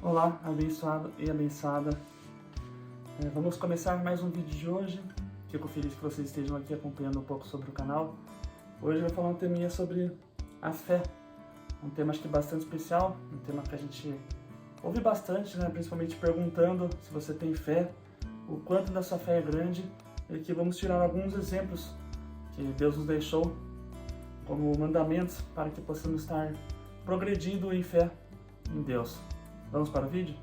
Olá, abençoado e abençoada. Vamos começar mais um vídeo de hoje. Fico feliz que vocês estejam aqui acompanhando um pouco sobre o canal. Hoje eu vou falar um teminha sobre a fé. Um tema acho que bastante especial, um tema que a gente ouve bastante, né? Principalmente perguntando se você tem fé, o quanto da sua fé é grande. E aqui vamos tirar alguns exemplos que Deus nos deixou como mandamentos para que possamos estar progredindo em fé em Deus. Vamos para o vídeo?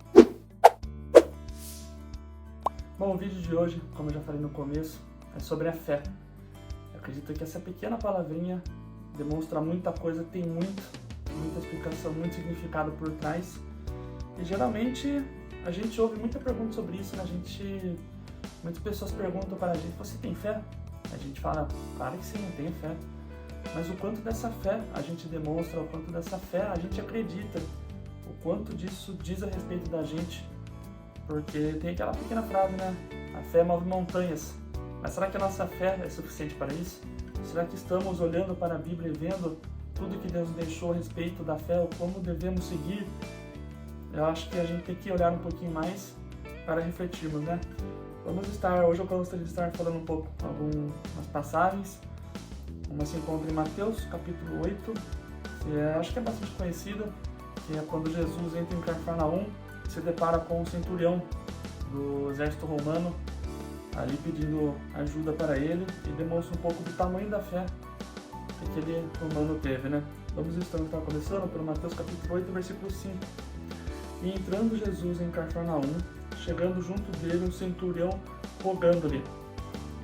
Bom, o vídeo de hoje, como eu já falei no começo, é sobre a fé. Eu acredito que essa pequena palavrinha demonstra muita coisa, tem muita explicação, muito significado por trás. E geralmente a gente ouve muita pergunta sobre isso, né? Muitas pessoas perguntam para a gente: você tem fé? A gente fala: claro que sim, eu tenho fé. Mas o quanto dessa fé a gente demonstra, o quanto dessa fé a gente acredita, o quanto disso diz a respeito da gente. Porque tem aquela pequena frase, né? A fé move montanhas. Mas será que a nossa fé é suficiente para isso? Será que estamos olhando para a Bíblia e vendo tudo que Deus deixou a respeito da fé, ou como devemos seguir? Eu acho que a gente tem que olhar um pouquinho mais para refletirmos, né? Hoje eu gostaria de estar falando um pouco algumas passagens. Uma se encontra em Mateus, capítulo 8, que acho que é bastante conhecida, que é quando Jesus entra em Cafarnaum e se depara com um centurião do exército romano, ali pedindo ajuda para ele, e demonstra um pouco do tamanho da fé que aquele romano teve, né? Vamos estar começando por Mateus capítulo 8, versículo 5. E entrando Jesus em Cafarnaum, chegando junto dele um centurião, rogando-lhe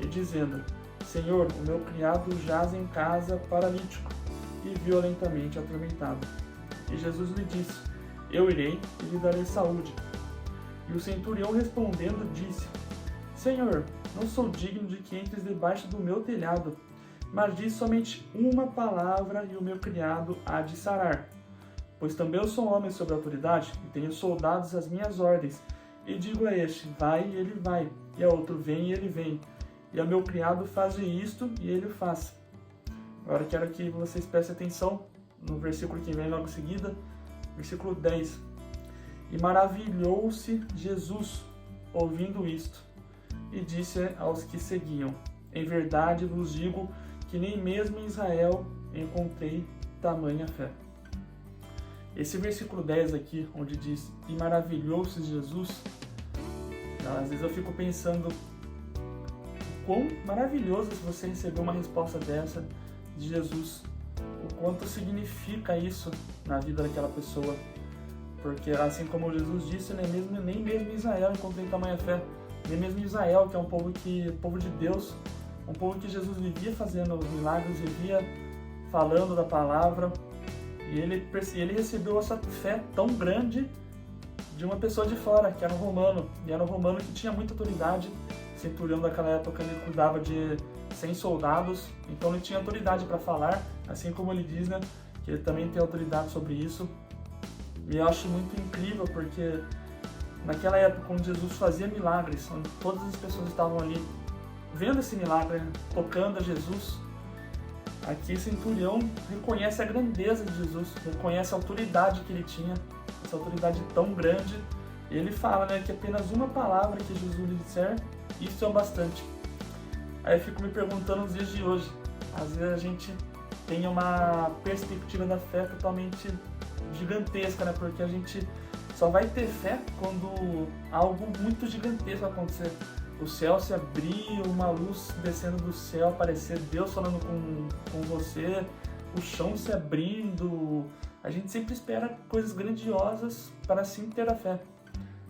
e dizendo: Senhor, o meu criado jaz em casa paralítico e violentamente atormentado. E Jesus lhe disse: eu irei e lhe darei saúde. E o centurião respondendo disse: Senhor, não sou digno de que entres debaixo do meu telhado, mas diz somente uma palavra e o meu criado há de sarar. Pois também eu sou homem sob autoridade e tenho soldados às minhas ordens. E digo a este: vai, e ele vai, e a outro: vem, e ele vem. E ao meu criado faze isto, e ele o faz. Agora quero que vocês prestem atenção no versículo que vem logo em seguida, versículo 10. E maravilhou-se Jesus, ouvindo isto, e disse aos que seguiam: em verdade vos digo que nem mesmo em Israel encontrei tamanha fé. Esse versículo 10 aqui, onde diz: e maravilhou-se Jesus, às vezes eu fico pensando quão maravilhoso se você receber uma resposta dessa de Jesus, o quanto significa isso na vida daquela pessoa, porque assim como Jesus disse, nem mesmo em Israel encontrei tamanha fé, nem mesmo em Israel, que é um povo de Deus, um povo que Jesus vivia fazendo os milagres, vivia falando da palavra, e ele recebeu essa fé tão grande de uma pessoa de fora, que era um romano, e era um romano que tinha muita autoridade. Centurião daquela época, ele cuidava de 100 soldados, então ele tinha autoridade para falar, assim como ele diz, né, que ele também tem autoridade sobre isso. E eu acho muito incrível, porque naquela época, quando Jesus fazia milagres, onde todas as pessoas estavam ali vendo esse milagre, tocando a Jesus, aqui Centurião reconhece a grandeza de Jesus, reconhece a autoridade que ele tinha, essa autoridade tão grande, e ele fala, né, que apenas uma palavra que Jesus lhe disser, isso é o bastante. Aí eu fico me perguntando nos dias de hoje, às vezes a gente tem uma perspectiva da fé totalmente gigantesca, né? Porque a gente só vai ter fé quando algo muito gigantesco acontecer. O céu se abrir, uma luz descendo do céu, aparecer, Deus falando com você, o chão se abrindo. A gente sempre espera coisas grandiosas para assim ter a fé.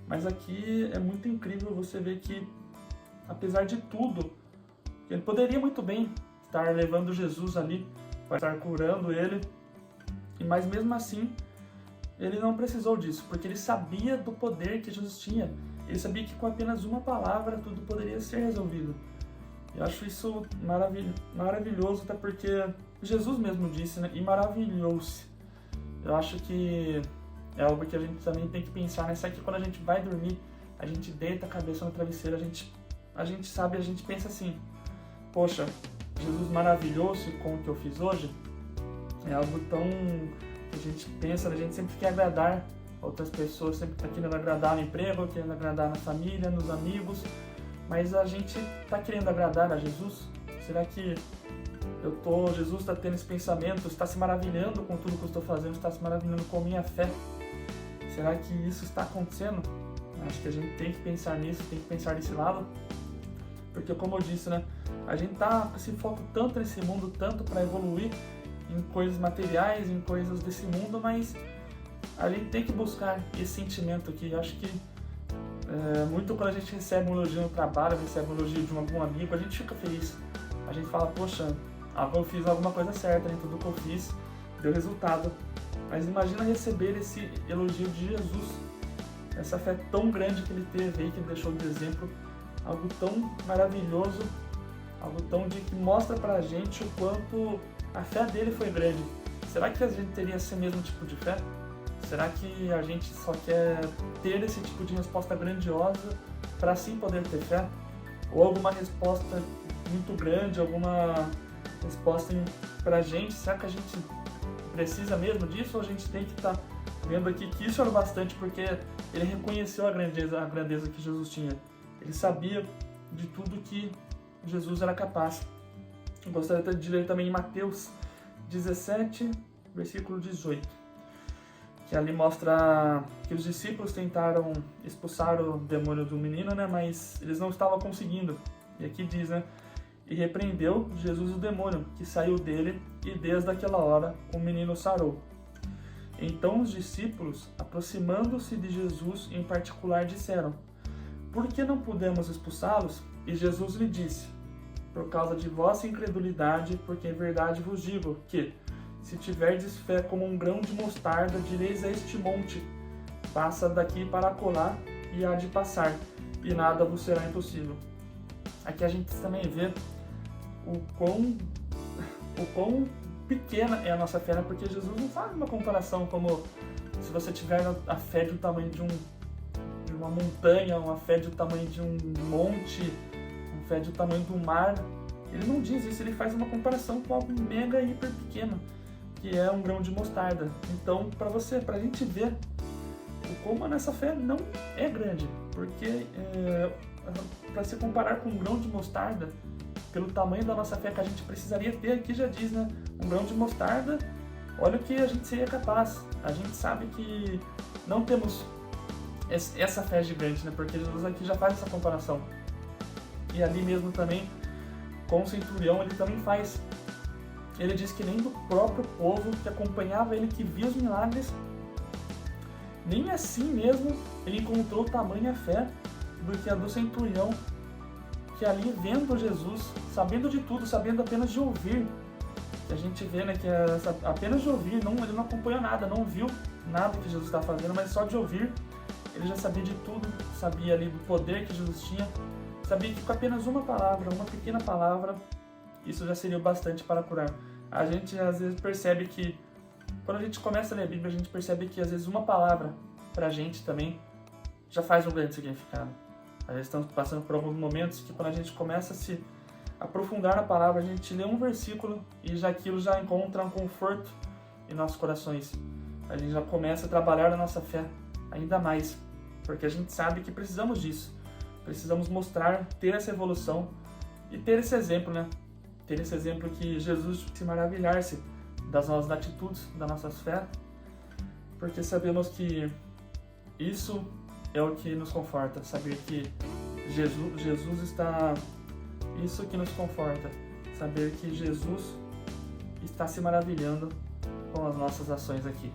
Mas aqui é muito incrível você ver que, apesar de tudo, ele poderia muito bem estar levando Jesus ali, para estar curando ele, mas mesmo assim, ele não precisou disso, porque ele sabia do poder que Jesus tinha. Ele sabia que com apenas uma palavra tudo poderia ser resolvido. Eu acho isso maravilhoso, até porque Jesus mesmo disse, né? E maravilhou-se. Eu acho que é algo que a gente também tem que pensar, né? Sabe que quando a gente vai dormir, a gente deita a cabeça no travesseiro, a gente pensa assim: poxa, Jesus maravilhou-se com o que eu fiz hoje. É algo tão que a gente pensa, a gente sempre quer agradar outras pessoas sempre estão querendo agradar no emprego, querendo agradar na família, nos amigos, mas a gente está querendo agradar a Jesus? Será que Jesus está tendo esse pensamento, está se maravilhando com tudo que eu estou fazendo, está se maravilhando com a minha fé? Será que isso está acontecendo? Acho que a gente tem que pensar nisso, tem que pensar nesse lado, porque como eu disse, né, a gente tá com esse foco tanto nesse mundo, tanto para evoluir em coisas materiais, em coisas desse mundo, mas a gente tem que buscar esse sentimento aqui. Acho que muito quando a gente recebe um elogio no trabalho, recebe um elogio de algum amigo, a gente fica feliz. A gente fala, poxa, eu fiz alguma coisa certa, né? Tudo que eu fiz deu resultado. Mas imagina receber esse elogio de Jesus, essa fé tão grande que ele teve aí, que ele deixou de exemplo, algo tão maravilhoso, algo tão que mostra pra gente o quanto a fé dele foi grande. Será que a gente teria esse mesmo tipo de fé? Será que a gente só quer ter esse tipo de resposta grandiosa para assim poder ter fé? Ou alguma resposta muito grande, alguma resposta pra gente? Será que a gente precisa mesmo disso, ou a gente tem que estar vendo aqui que isso era bastante, porque ele reconheceu a grandeza que Jesus tinha. Ele sabia de tudo que Jesus era capaz. Eu gostaria de ler também em Mateus 17, versículo 18, que ali mostra que os discípulos tentaram expulsar o demônio do menino, né, mas eles não estavam conseguindo. E aqui diz, né, e repreendeu Jesus o demônio, que saiu dele, e desde aquela hora o menino sarou. Então os discípulos, aproximando-se de Jesus em particular, disseram, por que não pudemos expulsá-los? E Jesus lhe disse, por causa de vossa incredulidade, porque em verdade vos digo que, se tiverdes fé como um grão de mostarda, direis a este monte, passa daqui para acolá, e há de passar, e nada vos será impossível. Aqui a gente também vê o quão pequena é a nossa fé, né? Porque Jesus não faz uma comparação como se você tiver a fé do tamanho de uma montanha, uma fé do tamanho de um monte, uma fé do tamanho do mar. Ele não diz isso, ele faz uma comparação com algo mega hiper pequeno, que é um grão de mostarda. Então, pra gente ver como a nossa fé não é grande, porque para se comparar com um grão de mostarda, pelo tamanho da nossa fé que a gente precisaria ter, aqui já diz, né? Um grão de mostarda, olha o que a gente seria capaz. A gente sabe que não temos essa fé gigante, né? Porque Jesus aqui já faz essa comparação. E ali mesmo também, com o centurião, ele também faz. Ele diz que nem do próprio povo que acompanhava ele, que via os milagres, nem assim mesmo ele encontrou tamanha fé do que a do centurião, que ali vendo Jesus, sabendo de tudo, sabendo apenas de ouvir, que a gente vê, né, que apenas de ouvir, ele não acompanhou nada, não viu nada que Jesus está fazendo, mas só de ouvir, ele já sabia de tudo, sabia ali do poder que Jesus tinha, sabia que com apenas uma palavra, uma pequena palavra, isso já seria bastante para curar. A gente às vezes percebe que, quando a gente começa a ler a Bíblia, a gente percebe que às vezes uma palavra pra gente também já faz um grande significado. Às vezes estamos passando por alguns momentos que, quando a gente começa a se aprofundar na palavra, a gente lê um versículo e já aquilo já encontra um conforto em nossos corações. A gente já começa a trabalhar a nossa fé ainda mais, porque a gente sabe que precisamos disso. Precisamos mostrar, ter essa evolução e ter esse exemplo, né? Ter esse exemplo que Jesus se maravilhar-se das nossas atitudes, das nossas fé, porque sabemos que isso é o que nos conforta, saber que Jesus está... Isso que nos conforta, saber que Jesus está se maravilhando com as nossas ações aqui,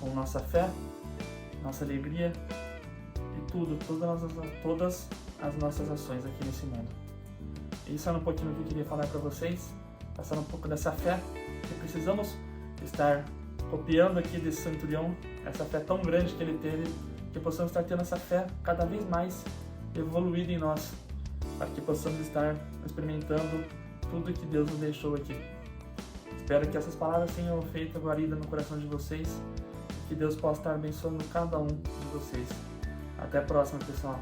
com nossa fé, nossa alegria e todas as nossas ações aqui nesse mundo. Isso era um pouquinho que eu queria falar para vocês, passar um pouco dessa fé que precisamos estar copiando aqui desse centurião, essa fé tão grande que ele teve, que possamos estar tendo essa fé cada vez mais evoluída em nós, para que possamos estar experimentando tudo que Deus nos deixou aqui. Espero que essas palavras tenham feito a guarida no coração de vocês, e que Deus possa estar abençoando cada um de vocês. Até a próxima, pessoal!